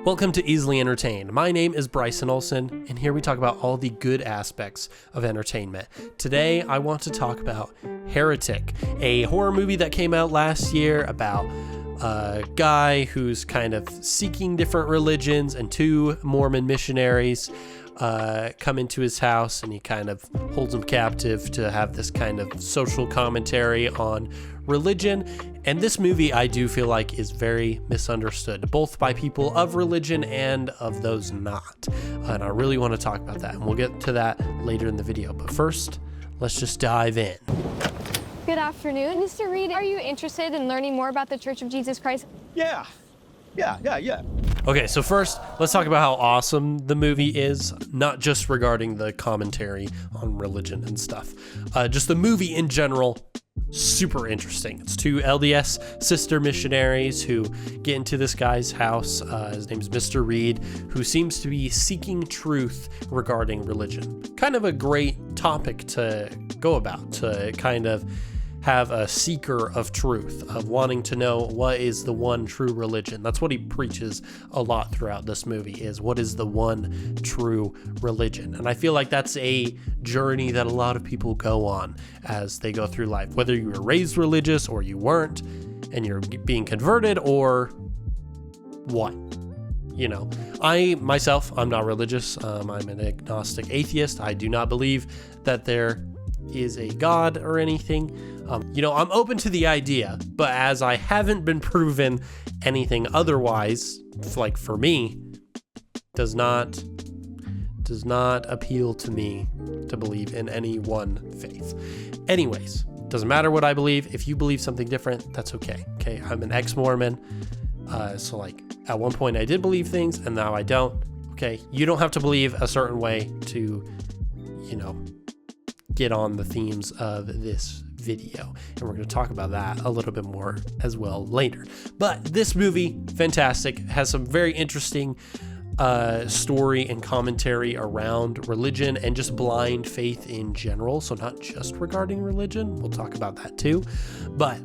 Welcome to Easily Entertained. My name is Bryson Olson, and here we talk about all the good aspects of entertainment. Today, I want to talk about Heretic, a horror movie that came out last year about a guy who's kind of seeking different religions, and two Mormon missionaries come into his house, and he kind of holds them captive to have this kind of social commentary on religion. And this movie, I do feel like, is very misunderstood, both by people of religion and of those not. And I really want to talk about that, and we'll get to that later in the video. But first, let's just dive in. Good afternoon. Mr. Reed, are you interested in learning more about the Church of Jesus Christ? Yeah. Okay, so first, let's talk about how awesome the movie is, not just regarding the commentary on religion and stuff. Just the movie in general, super interesting. It's two LDS sister missionaries who get into this guy's house. His name's Mr. Reed, who seems to be seeking truth regarding religion. Kind of a great topic to go about, to kind of have a seeker of truth, of wanting to know what is the one true religion. That's what he preaches a lot throughout this movie, is what is the one true religion. And I feel like that's a journey that a lot of people go on as they go through life, whether you were raised religious or you weren't, and you're being converted, or what. You know, I'm not religious. I'm an agnostic atheist. I do not believe that there is a God or anything. I'm open to the idea, but as I haven't been proven anything otherwise, like for me, does not appeal to me to believe in any one faith. Anyways, doesn't matter what I believe. If you believe something different, that's okay. Okay, I'm an ex-Mormon, so like at one point I did believe things, and now I don't. Okay, you don't have to believe a certain way to, get on the themes of this video, and we're going to talk about that a little bit more as well later. But this movie, fantastic, has some very interesting story and commentary around religion and just blind faith in general. So not just regarding religion, we'll talk about that too, but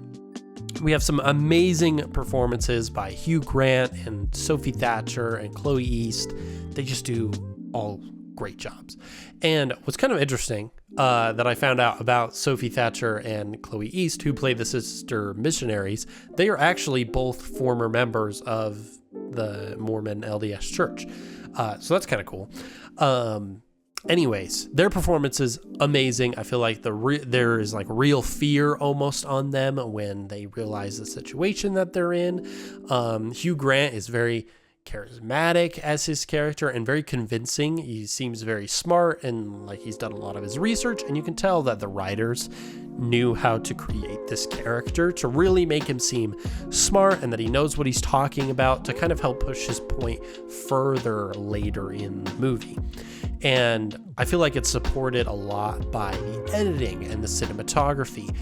we have some amazing performances by Hugh Grant and Sophie Thatcher and Chloe East. They just do all great jobs. And what's kind of interesting that I found out about Sophie Thatcher and Chloe East, who play the sister missionaries, they are actually both former members of the Mormon LDS Church. So that's kind of cool. Anyways, their performance is amazing. I feel like there is like real fear almost on them when they realize the situation that they're in. Hugh Grant is very charismatic as his character and very convincing. He seems very smart and like he's done a lot of his research, and you can tell that the writers knew how to create this character to really make him seem smart and that he knows what he's talking about to kind of help push his point further later in the movie. And I feel like it's supported a lot by the editing and the cinematography.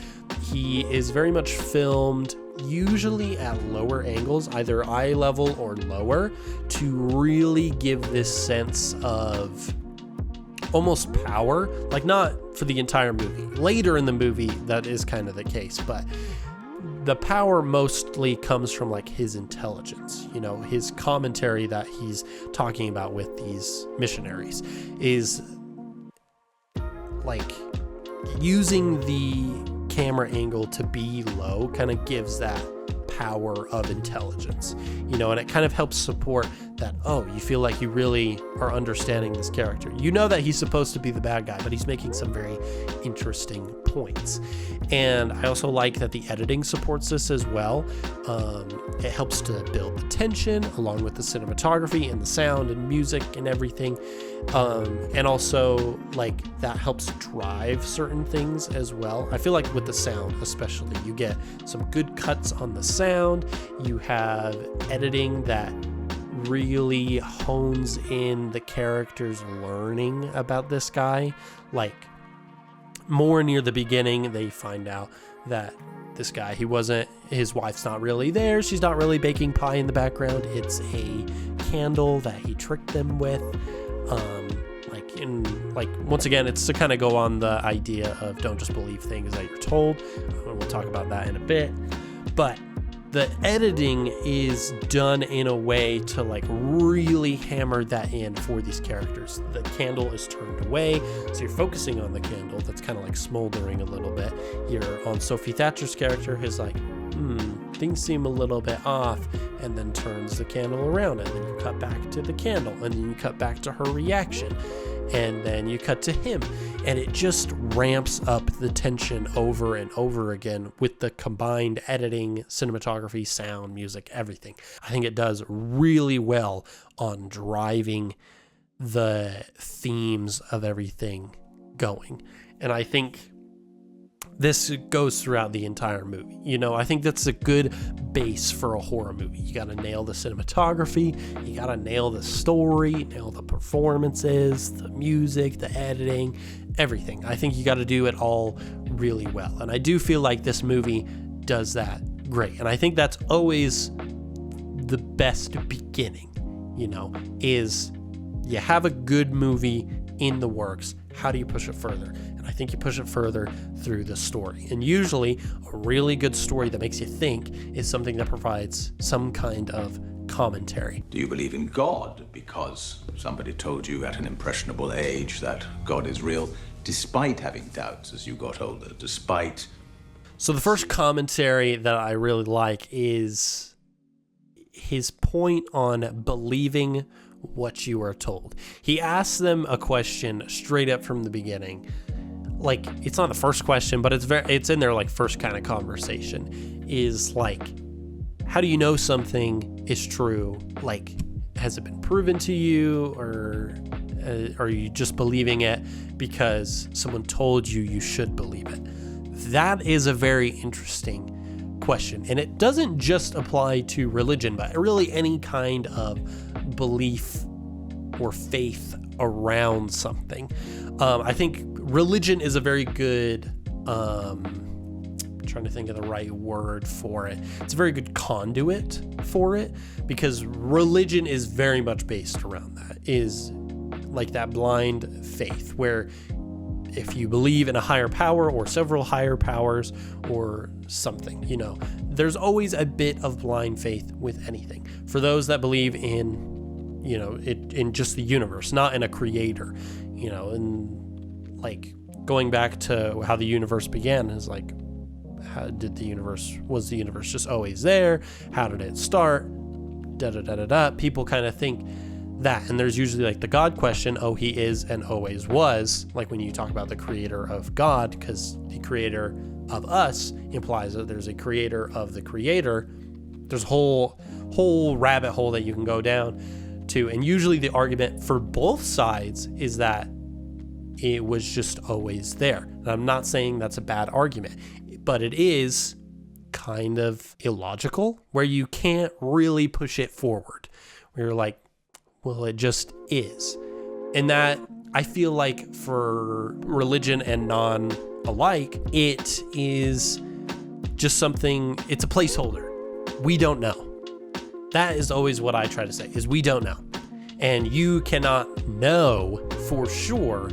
He is very much filmed usually at lower angles, either eye level or lower, to really give this sense of almost power, like not for the entire movie. Later in the movie, that is kind of the case, but the power mostly comes from like his intelligence. His commentary that he's talking about with these missionaries is like using the camera angle to be low kind of gives that power of intelligence, and it kind of helps support that, you feel like you really are understanding this character. That he's supposed to be the bad guy, but he's making some very interesting points. And I also like that the editing supports this as well. It helps to build the tension along with the cinematography and the sound and music and everything. And also like that helps drive certain things as well. I feel like with the sound especially, you get some good cuts on the sound. You have editing that really hones in the characters learning about this guy. Like more near the beginning, they find out that this guy, his wife's not really there. She's not really baking pie in the background. It's a candle that he tricked them with. Once again, it's to kind of go on the idea of don't just believe things that you're told. We'll talk about that in a bit. But the editing is done in a way to like really hammer that in for these characters. The candle is turned away, so you're focusing on the candle that's kind of like smoldering a little bit. You're on Sophie Thatcher's character, who's like, things seem a little bit off, and then turns the candle around, and then you cut back to the candle, and then you cut back to her reaction, and then you cut to him, and it just ramps up the tension over and over again with the combined editing, cinematography, sound, music, everything. I think it does really well on driving the themes of everything going, and I think this goes throughout the entire movie. You know, I think that's a good base for a horror movie. You got to nail the cinematography, you got to nail the story, nail the performances, the music, the editing, everything. I think you got to do it all really well. And I do feel like this movie does that great. And I think that's always the best beginning, you know, is you have a good movie in the works. How do you push it further? I think you push it further through the story. And usually a really good story that makes you think is something that provides some kind of commentary. Do you believe in God because somebody told you at an impressionable age that God is real, despite having doubts as you got older, despite... So the first commentary that I really like is his point on believing what you are told. He asks them a question straight up from the beginning. Like, it's not the first question, but it's in their like first kind of conversation, is like, how do you know something is true? Like, has it been proven to you, or are you just believing it because someone told you you should believe it? That is a very interesting question, and it doesn't just apply to religion, but really any kind of belief or faith around something. I think religion is a very good, trying to think of the right word for it. It's a very good conduit for it, because religion is very much based around that, is like that blind faith where if you believe in a higher power or several higher powers or something, you know, there's always a bit of blind faith with anything. For those that believe in, you know, in just the universe, not in a creator, you know, and like going back to how the universe began is like, was the universe just always there? How did it start? People kind of think that, and there's usually like the God question, oh, he is and always was, like when you talk about the creator of God, because the creator of us implies that there's a creator of the creator. There's a whole rabbit hole that you can go down to, and usually the argument for both sides is that it was just always there. And I'm not saying that's a bad argument, but it is kind of illogical, where you can't really push it forward, where you're like, well, it just is. And that, I feel like for religion and non alike, it is just something, it's a placeholder. We don't know. That is always what I try to say, is we don't know. And you cannot know for sure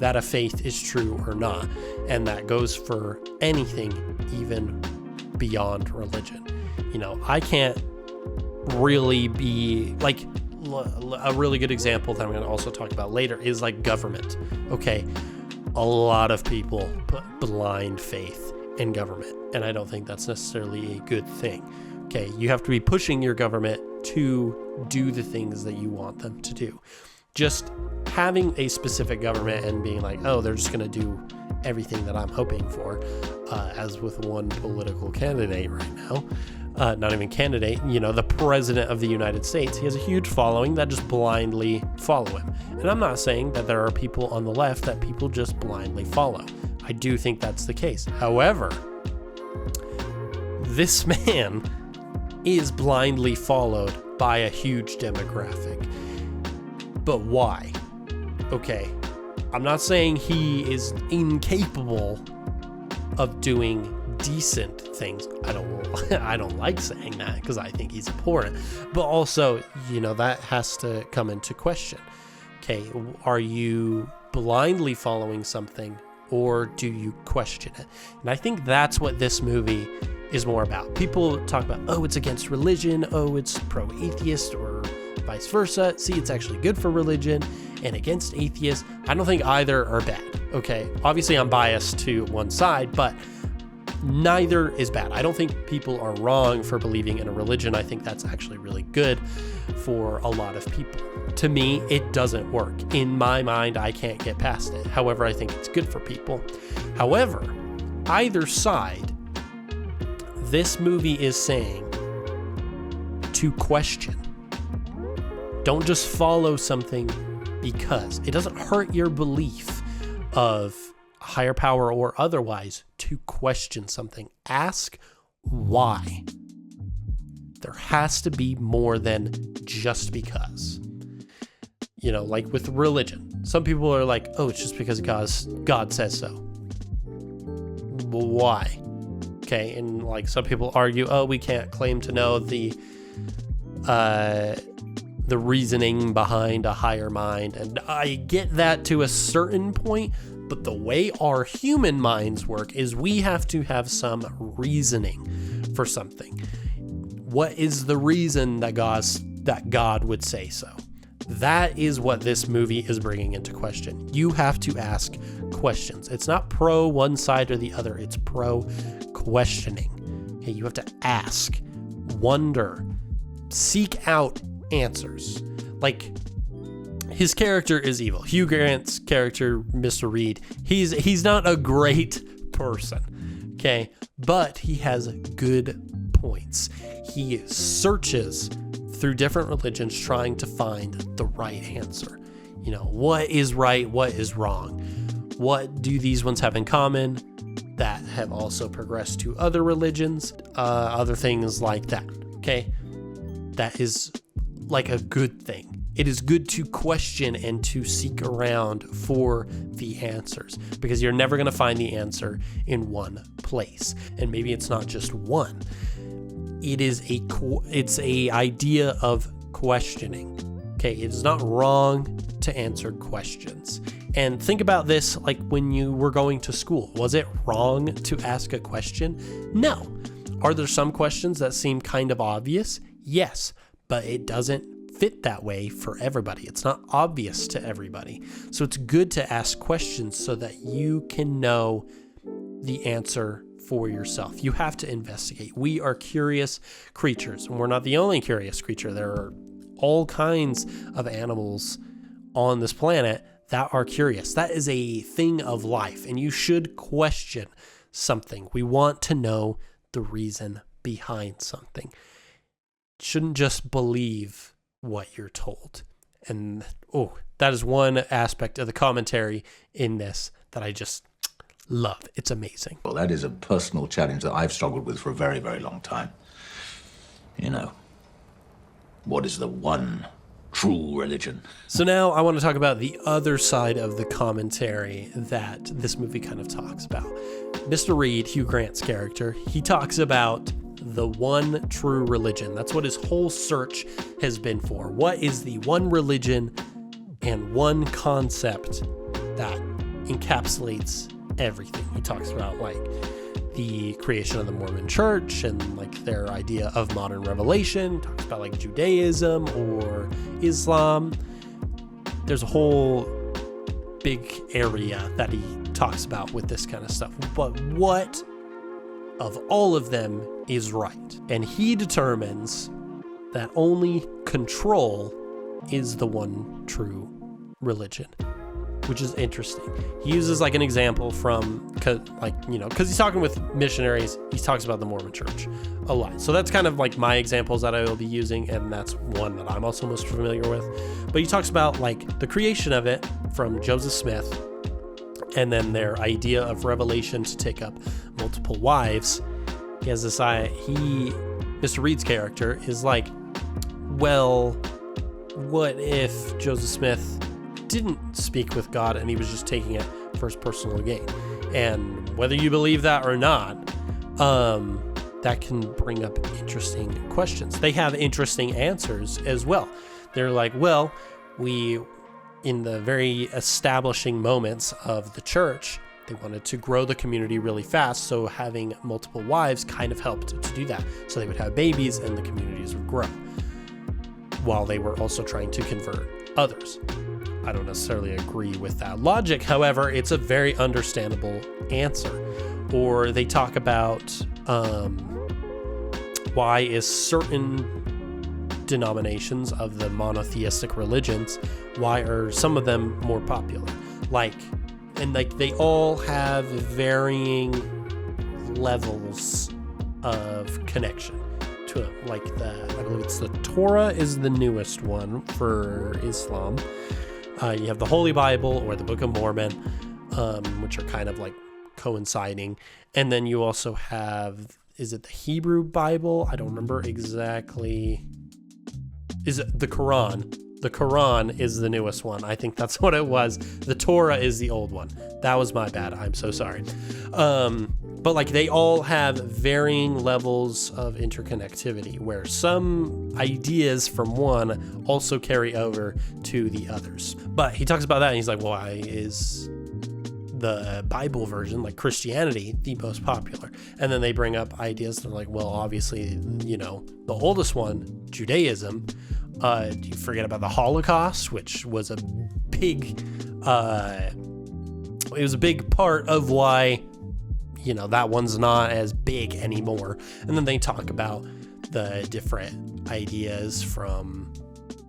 that a faith is true or not. And that goes for anything, even beyond religion. You know, I can't really be like, a really good example that I'm going to also talk about later is like government. Okay, a lot of people put blind faith in government, and I don't think that's necessarily a good thing. Okay, you have to be pushing your government to do the things that you want them to do. Just having a specific government and being like, oh, they're just going to do everything that I'm hoping for, as with one political candidate right now. Not even candidate, you know, the president of the United States. He has a huge following that just blindly follow him. And I'm not saying that there are people on the left that people just blindly follow. I do think that's the case. However, this man is blindly followed by a huge demographic. But why? Okay, I'm not saying he is incapable of doing decent things. I don't like saying that, because I think he's important, but also, you know, that has to come into question. Okay, are you blindly following something, or do you question it? And I think that's what this movie is more about. People talk about, oh, it's against religion, oh, it's pro-atheist, or vice versa. See, it's actually good for religion and against atheists. I don't think either are bad, okay? Obviously, I'm biased to one side, but neither is bad. I don't think people are wrong for believing in a religion. I think that's actually really good for a lot of people. To me, it doesn't work. In my mind, I can't get past it. However, I think it's good for people. However, either side, this movie is saying to question. Don't just follow something because it doesn't hurt your belief of higher power or otherwise to question something. Ask why. There has to be more than just because. You know, like with religion. Some people are like, oh, it's just because God says so. Why? Okay, and like some people argue, oh, we can't claim to know the reasoning behind a higher mind. And I get that to a certain point, but the way our human minds work is we have to have some reasoning for something. What is the reason that God would say so? That is what this movie is bringing into question. You have to ask questions. It's not pro one side or the other. It's pro questioning. Okay, you have to ask, wonder, seek out answers. Like, his character is evil. Hugh Grant's character, Mr. Reed, he's not a great person, okay? But he has good points. He searches through different religions trying to find the right answer. You know, what is right, what is wrong? What do these ones have in common that have also progressed to other religions? Other things like that, okay? That is like a good thing. It is good to question and to seek around for the answers, because you're never going to find the answer in one place. And maybe it's not just one. It's a idea of questioning. Okay, it is not wrong to answer questions. And think about this like when you were going to school. Was it wrong to ask a question? No. Are there some questions that seem kind of obvious? Yes, but it doesn't fit that way for everybody. It's not obvious to everybody. So it's good to ask questions so that you can know the answer for yourself. You have to investigate. We are curious creatures, and we're not the only curious creature. There are all kinds of animals on this planet that are curious. That is a thing of life, and you should question something. We want to know the reason behind something. Shouldn't just believe what you're told. And that is one aspect of the commentary in this that I just love. It's amazing. Well, that is a personal challenge that I've struggled with for a very, very long time. You know, what is the one true religion? So now I want to talk about the other side of the commentary that this movie kind of talks about. Mr. Reed, Hugh Grant's character, he talks about the one true religion. That's what his whole search has been for. What is the one religion and one concept that encapsulates everything? He talks about like the creation of the Mormon church and like their idea of modern revelation. He talks about like Judaism or Islam. There's a whole big area that he talks about with this kind of stuff. But what of all of them is right? And he determines that only control is the one true religion, which is interesting. He uses like an example from, because he's talking with missionaries, he talks about the Mormon church a lot. So that's kind of like my examples that I will be using, and that's one that I'm also most familiar with. But he talks about like the creation of it from Joseph Smith, and then their idea of revelation to take up multiple wives. He has this Mr. Reed's character is like, well, what if Joseph Smith didn't speak with God and he was just taking it for his personal gain? And whether you believe that or not, that can bring up interesting questions. They have interesting answers as well. They're like, well, in the very establishing moments of the church, They wanted to grow the community really fast, so having multiple wives kind of helped to do that. So they would have babies and the communities would grow, while they were also trying to convert others. I don't necessarily agree with that logic. However, it's a very understandable answer. Or they talk about why is certain denominations of the monotheistic religions, why are some of them more popular? They all have varying levels of connection to it. I believe it's the Torah is the newest one for Islam. You have the Holy Bible or the Book of Mormon, which are kind of like coinciding. And then you also have, is it the Hebrew Bible? I don't remember exactly. Is it the Quran? The Quran is the newest one. I think that's what it was. The Torah is the old one. That was my bad. I'm so sorry. But they all have varying levels of interconnectivity, where some ideas from one also carry over to the others. But he talks about that and he's like, why is the Bible version, like Christianity, the most popular? And then they bring up ideas that are like, well, obviously, the oldest one, Judaism. You forget about the Holocaust, which was a big part of why, that one's not as big anymore. And then they talk about the different ideas from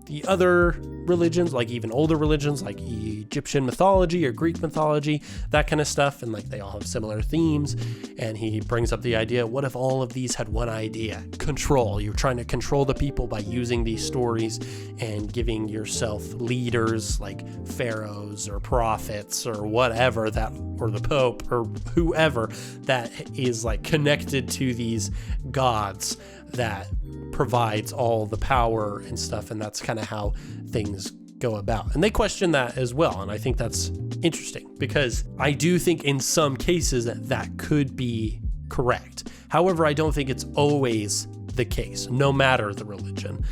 the other religions, like even older religions, like Egyptian mythology or Greek mythology, that kind of stuff. And they all have similar themes. And he brings up the idea, what if all of these had one idea? Control. You're trying to control the people by using these stories and giving yourself leaders like pharaohs or prophets or whatever or the Pope or whoever that is connected to these gods that provides all the power and stuff. And that's kind of how things go about. And they question that as well. And I think that's interesting, because I do think in some cases that could be correct. However, I don't think it's always the case, no matter the religion.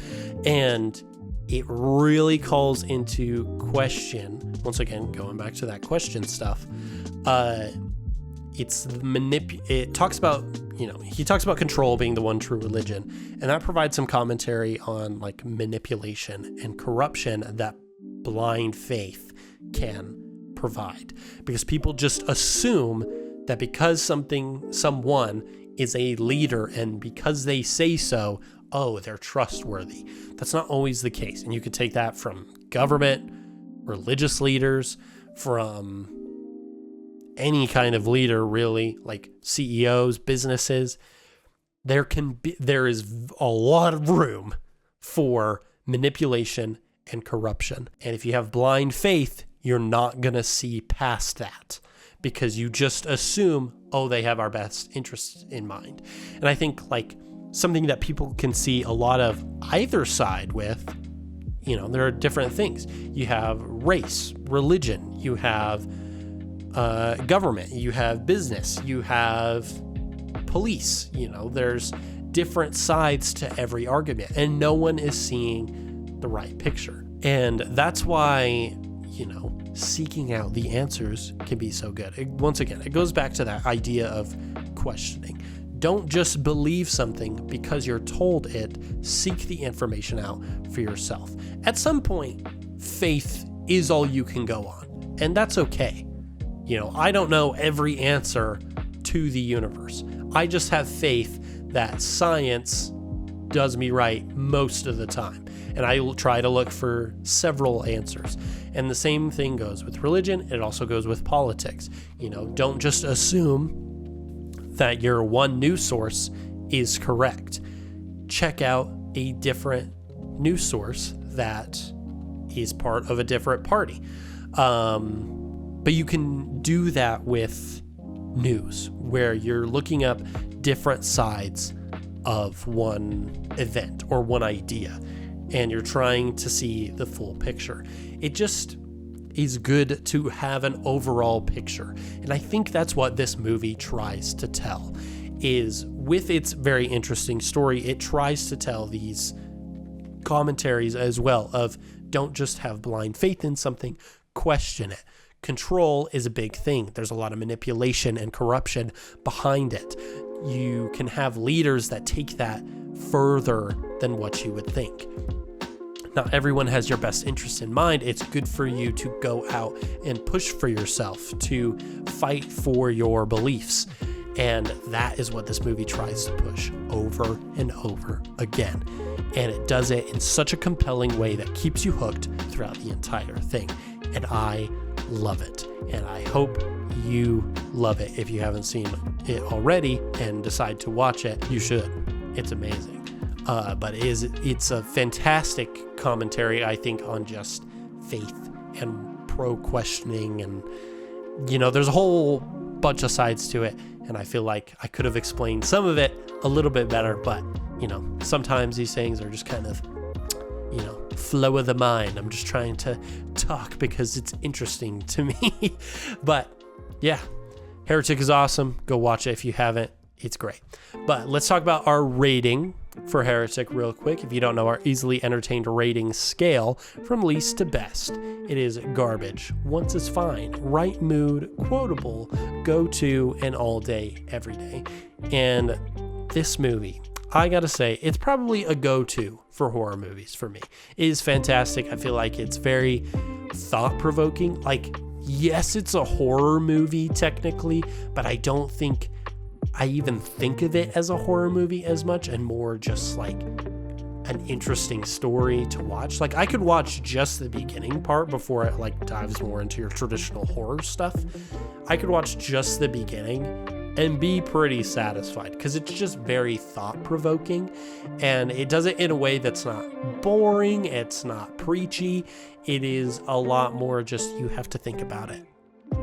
And it really calls into question, once again, going back to that question stuff, it talks about, he talks about control being the one true religion, and that provides some commentary on manipulation and corruption that blind faith can provide, because people just assume that because someone is a leader and because they say so, they're trustworthy. That's not always the case. And you could take that from government, religious leaders, from any kind of leader, really, like CEOs, businesses. There is a lot of room for manipulation and corruption. And if you have blind faith, you're not going to see past that, because you just assume, they have our best interests in mind. And I think something that people can see a lot of either side with, there are different things. You have race, religion, you have government, you have business, you have police, there's different sides to every argument, and no one is seeing the right picture. And that's why, seeking out the answers can be so good. Once again, it goes back to that idea of questioning. Don't just believe something because you're told it. Seek the information out for yourself. At some point, faith is all you can go on, and that's okay. I don't know every answer to the universe. I just have faith that science does me right most of the time. And I will try to look for several answers. And the same thing goes with religion. It also goes with politics. Don't just assume that your one news source is correct. Check out a different news source that is part of a different party. But you can do that with news, where you're looking up different sides of one event or one idea, and you're trying to see the full picture. It just is good to have an overall picture. And I think that's what this movie tries to tell, is with its very interesting story, it tries to tell these commentaries as well of, don't just have blind faith in something, question it. control is a big thing. There's a lot of manipulation and corruption behind it. You can have leaders that take that further than what you would think. Not everyone has your best interest in mind. It's good for you to go out and push for yourself, to fight for your beliefs. And that is what this movie tries to push over and over again. And it does it in such a compelling way that keeps you hooked throughout the entire thing. And I love it. And I hope you love it. If you haven't seen it already and decide to watch it, you should. It's amazing. But it's a fantastic commentary, I think, on just faith and pro-questioning. And, there's a whole bunch of sides to it. And I feel like I could have explained some of it a little bit better. But, sometimes these things are just kind of, flow of the mind. I'm just trying to talk because it's interesting to me. But, yeah, Heretic is awesome. Go watch it if you haven't. It's great. But let's talk about our rating for Heretic real quick. If you don't know our easily entertained rating scale from least to best, it is garbage, once is fine, right mood, quotable, go to, and all day, every day. And this movie, I gotta say, it's probably a go-to for horror movies for me. It is fantastic. I feel like it's very thought-provoking. Like, yes, it's a horror movie technically, but I don't think I even think of it as a horror movie as much, and more just like an interesting story to watch. Like, I could watch just the beginning part before it like dives more into your traditional horror stuff. I could watch just the beginning and be pretty satisfied because it's just very thought-provoking, and it does it in a way that's not boring, it's not preachy. It is a lot more just you have to think about it,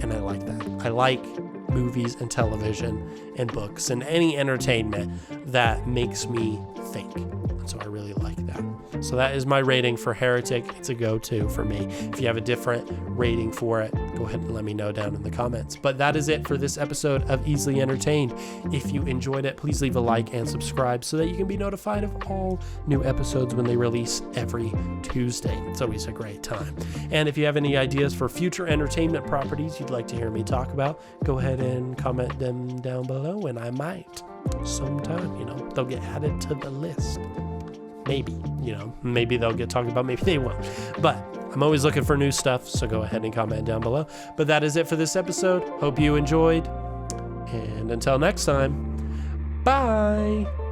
and I like that. I like movies and television and books and any entertainment that makes me think. And so I really like that. So that is my rating for Heretic. It's a go-to for me. If you have a different rating for it, go ahead and let me know down in the comments. But that is it for this episode of Easily Entertained. If you enjoyed it, please leave a like and subscribe so that you can be notified of all new episodes when they release every Tuesday. It's always a great time. And if you have any ideas for future entertainment properties you'd like to hear me talk about, go ahead and comment them down below, and I might sometime, they'll get added to the list. Maybe, maybe they'll get talked about, maybe they won't. But I'm always looking for new stuff, so go ahead and comment down below. But that is it for this episode. Hope you enjoyed. And until next time, bye.